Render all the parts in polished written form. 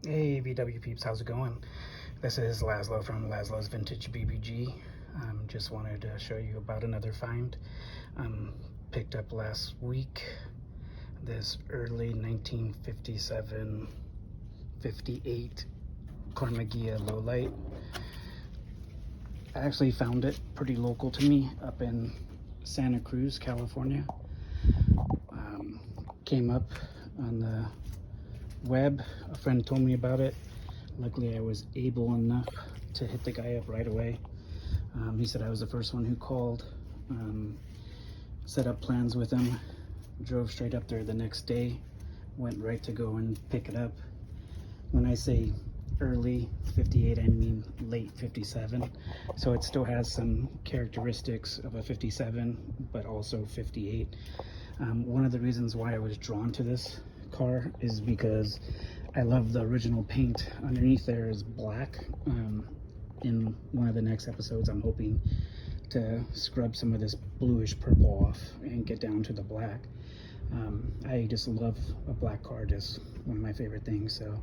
Hey VW peeps, how's it going? This is Laszlo from Laszlo's Vintage BBG. Just wanted to show you about another find. Picked up last week this early 1957 58 Karma Ghia Lowlight. I actually found it pretty local to me up in Santa Cruz, California. Came up on the web. A friend told me about it. Luckily I was able enough to hit the guy up right away. He said I was the first one who called. Set up plans with him, drove straight up there the next day, went right to go and pick it up. When I say early 58, I mean late 57, so it still has some characteristics of a 57 but also 58. One of the reasons why I was drawn to this car is because I love the original paint. Underneath there is black. In one of the next episodes I'm hoping to scrub some of this bluish purple off and get down to the black. I just love a black car, just one of my favorite things. So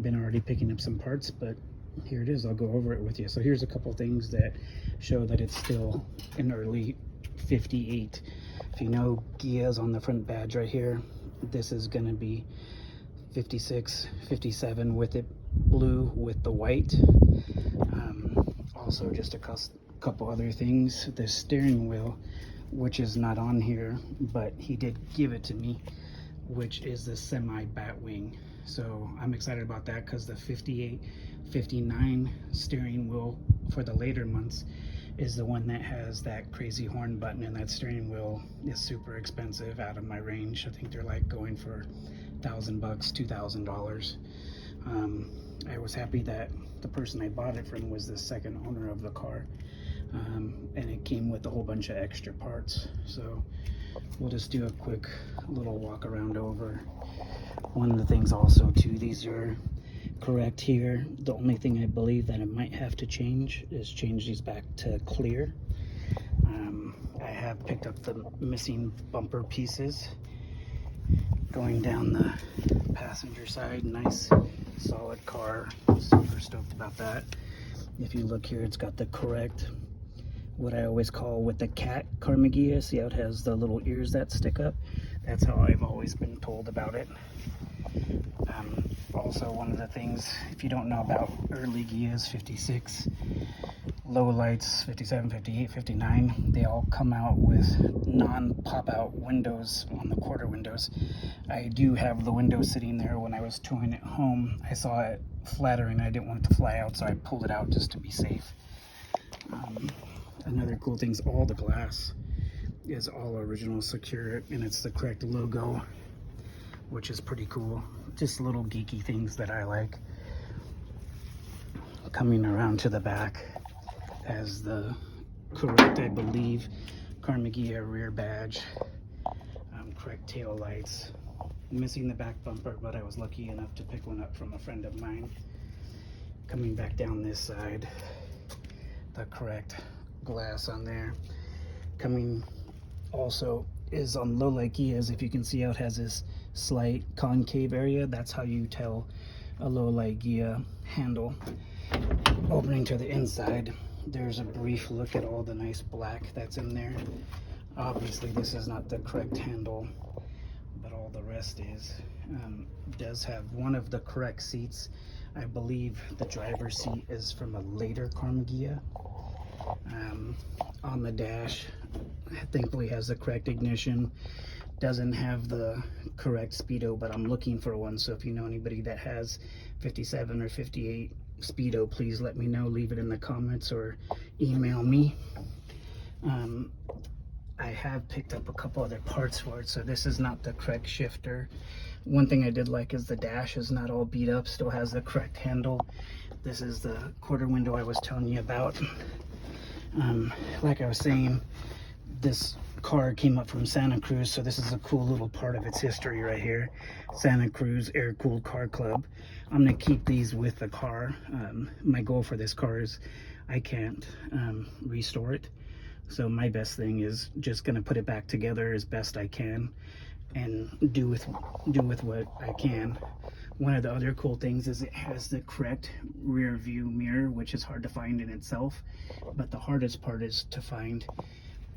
been already picking up some parts, but here it is. I'll go over it with you. So here's a couple things that show that it's still an early 58. If you know, Ghia's on the front badge right here. This is gonna be 56, 57 with it blue with the white. Also just a couple other things. The steering wheel, which is not on here, but he did give it to me, which is the semi Batwing. So I'm excited about that because the 58, 59 steering wheel for the later months is the one that has that crazy horn button, and that steering wheel is super expensive, out of my range. I think they're like going for $1,000, $2,000. I was happy that the person I bought it from was the second owner of the car, and it came with a whole bunch of extra parts. So we'll just do a quick little walk around over. One of the things also too, these are correct here. The only thing I believe that I might have to change is change these back to clear. I have picked up the missing bumper pieces. Going down the passenger side, nice solid car, super stoked about that. If you look here, it's got the correct, what I always call with the cat Karma Ghia. See how it has the little ears that stick up? That's how I've always been told about it. Also, one of the things, if you don't know about early Ghias, 56, low lights, 57, 58, 59, they all come out with non-pop-out windows on the quarter windows. I do have the window sitting there. When I was touring it home, I saw it flattering. I didn't want it to fly out, so I pulled it out just to be safe. Another cool thing is all the glass is all original secure, and it's the correct logo, which is pretty cool. Just little geeky things that I like. Coming around to the back has the correct, I believe, Karma Ghia rear badge, correct tail lights. Missing the back bumper, but I was lucky enough to pick one up from a friend of mine. Coming back down this side, the correct glass on there. Coming also is on low light Ghias. If you can see how it has this slight concave area, that's how you tell a low light Ghia handle. Opening to the inside, there's a brief look at all the nice black that's in there. Obviously this is not the correct handle, but all the rest is. Does have one of the correct seats. I believe the driver's seat is from a later Karma Ghia. On the dash, thankfully has the correct ignition. Doesn't have the correct speedo, but I'm looking for one. So if you know anybody that has 57 or 58 speedo, please let me know. Leave it in the comments or email me. I have picked up a couple other parts for it. So this is not the correct shifter. One thing I did like is the dash is not all beat up, still has the correct handle. This is the quarter window I was telling you about. Like I was saying, this car came up from Santa Cruz, so this is a cool little part of its history right here. Santa Cruz Air Cooled Car Club. I'm gonna keep these with the car. My goal for this car is I can't restore it, so my best thing is just gonna put it back together as best I can and do with what I can. One of the other cool things is it has the correct rear view mirror, which is hard to find in itself, but the hardest part is to find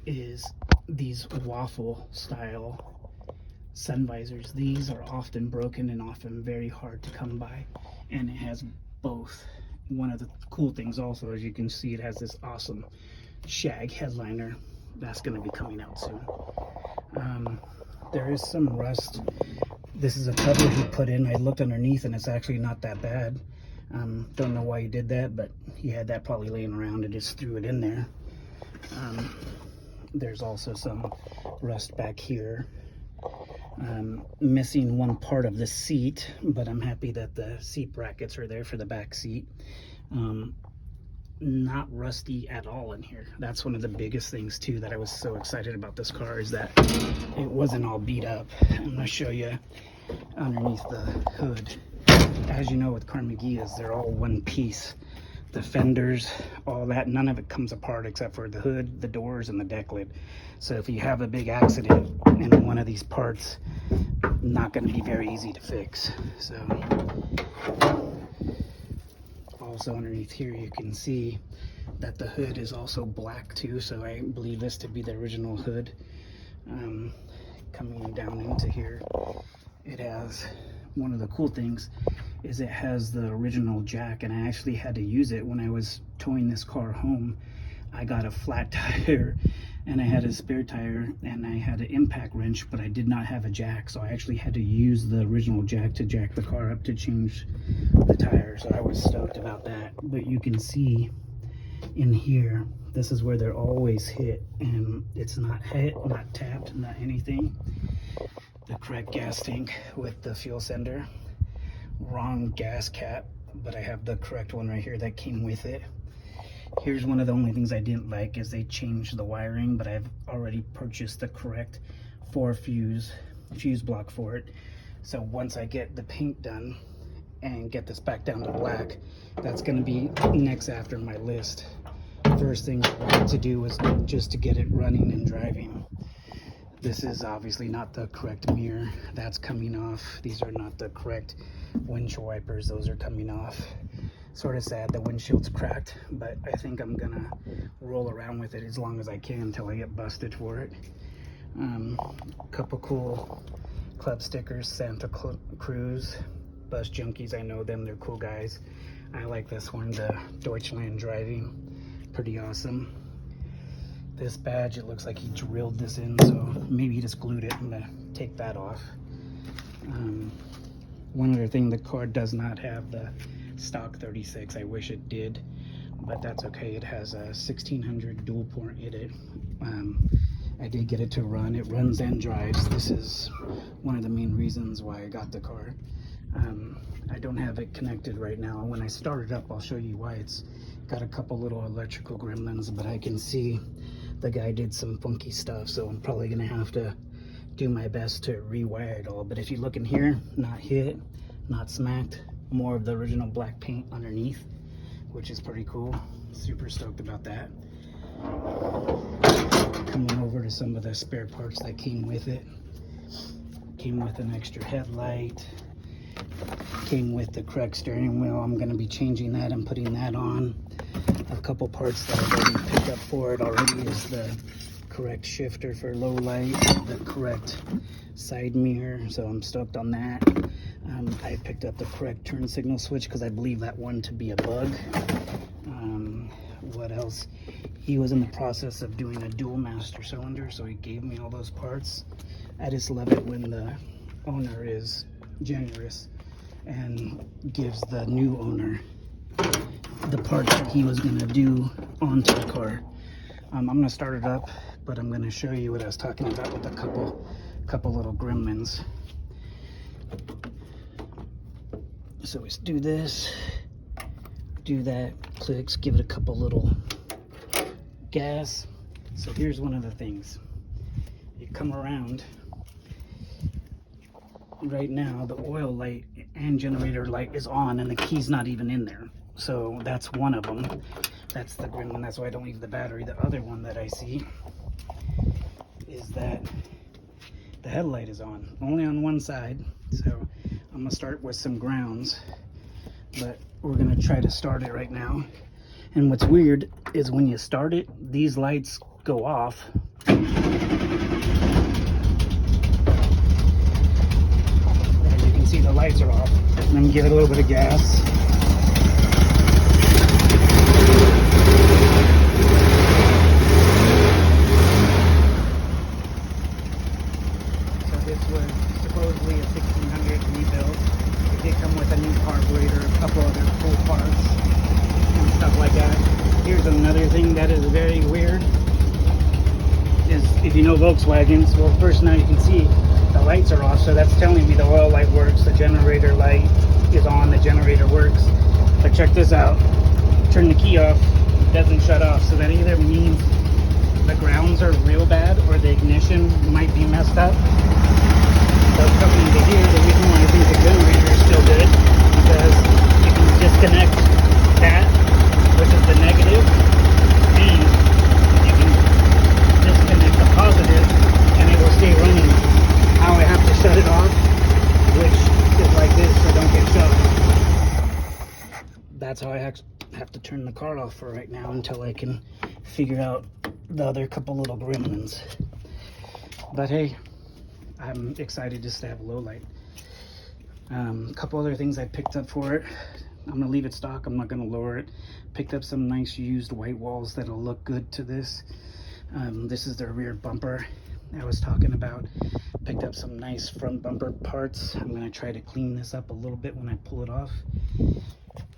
is these waffle style sun visors. These are often broken and often very hard to come by, and it has both. One of the cool things also, as you can see, it has this awesome shag headliner that's going to be coming out soon. There is some rust. This is a cover he put in. I looked underneath and it's actually not that bad. Don't know why he did that, but he had that probably laying around and just threw it in there. There's also some rust back here. Missing one part of the seat, but I'm happy that the seat brackets are there for the back seat. Not rusty at all in here. That's one of the biggest things too that I was so excited about this car, is that it wasn't all beat up. I'm gonna show you underneath the hood. As you know, with Carmighias, they're all one piece. The fenders, all that, none of it comes apart except for the hood, the doors, and the deck lid. So if you have a big accident in one of these parts, not going to be very easy to fix. So also underneath here you can see that the hood is also black too, so I believe this to be the original hood. Coming down into here, it has, one of the cool things is it has the original jack, and I actually had to use it when I was towing this car home. I got a flat tire and I had a spare tire and I had an impact wrench, but I did not have a jack, so I actually had to use the original jack to jack the car up to change the tire. So I was stoked about that. But you can see in here, this is where they're always hit, and it's not hit, not tapped, not anything. The correct gas tank with the fuel sender. Wrong gas cap, but I have the correct one right here that came with it. Here's one of the only things I didn't like, is they changed the wiring, but I've already purchased the correct 4 fuse block for it. So once I get the paint done and get this back down to black, that's going to be next after my list. First thing I wanted to do was just to get it running and driving. This is obviously not the correct mirror. That's coming off. These are not the correct windshield wipers. Those are coming off. Sort of sad the windshield's cracked, but I think I'm gonna roll around with it as long as I can until I get busted for it. Couple cool club stickers, Santa Cruz, Bus Junkies, I know them, they're cool guys. I like this one, the Deutschland Driving, pretty awesome. This badge, it looks like he drilled this in, so maybe he just glued it. I'm gonna take that off. One other thing, the car does not have the stock 36. I wish it did, but that's okay. It has a 1600 dual port in it. I did get it to run. It runs and drives. This is one of the main reasons why I got the car. I don't have it connected right now. When I start it up, I'll show you why. It's got a couple little electrical gremlins, but I can see the guy did some funky stuff, so I'm probably gonna have to do my best to rewire it all. But if you look in here, not hit, not smacked, more of the original black paint underneath, which is pretty cool. Super stoked about that. Coming over to some of the spare parts that came with it. Came with an extra headlight, came with the correct steering wheel. I'm going to be changing that and putting that on. A couple parts that I've already picked up for it already is the correct shifter for low light, the correct side mirror, so I'm stoked on that. I picked up the correct turn signal switch because I believe that one to be a bug. What else? He was in the process of doing a dual master cylinder, so he gave me all those parts. I just love it when the owner is generous and gives the new owner the parts that he was going to do onto the car. I'm going to start it up, but I'm going to show you what I was talking about with a couple little gremlins. So we do this, do that, clicks, give it a couple little gas. So here's one of the things. You come around, right now the oil light and generator light is on and the key's not even in there. So that's one of them. That's the gremlin, that's why I don't leave the battery. The other one that I see is that the headlight is on, only on one side. So I'm gonna start with some grounds, but we're gonna try to start it right now. And what's weird is when you start it, these lights go off. As you can see, the lights are off. Let me give it a little bit of gas. So this was supposedly a 1600 rebuild. It did come with a new carburetor, a couple other cool parts and stuff like that. Here's another thing that is very weird. Is if you know Volkswagens, well, first now you can see the lights are off, so that's telling me the oil light works, the generator light is on, the generator works. But check this out, turn the key off, it doesn't shut off, so that either means the grounds are real bad or the ignition might be messed up. So coming to here, the reason why I think the generator is still good, because you can disconnect that, which is the negative, and you can disconnect the positive, and it will stay running. Now I have to shut it off, which is like this, so don't get shut. That's how I have to turn the car off for right now until I can figure out the other couple little gremlins. But hey, I'm excited just to have a low light. A couple other things I picked up for it. I'm gonna leave it stock, I'm not gonna lower it. Picked up some nice used white walls that'll look good to this. This is their rear bumper I was talking about. Picked up some nice front bumper parts. I'm gonna try to clean this up a little bit when I pull it off.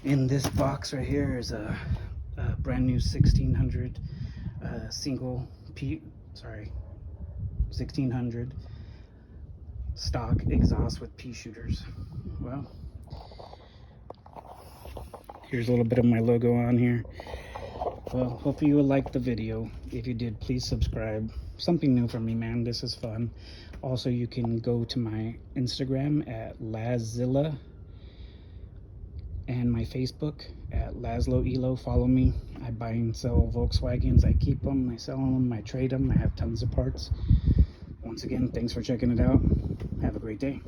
In this box right here is a brand new 1600 1600 stock exhaust with pea shooters. Well, here's a little bit of my logo on here. Well, hopefully you will like the video. If you did, please subscribe. Something new for me, man. This is fun. Also, you can go to my Instagram at Lazilla and my Facebook at Laszlo Elo. Follow me. I buy and sell Volkswagens. I keep them, I sell them, I trade them. I have tons of parts. Once again, thanks for checking it out. Have a great day.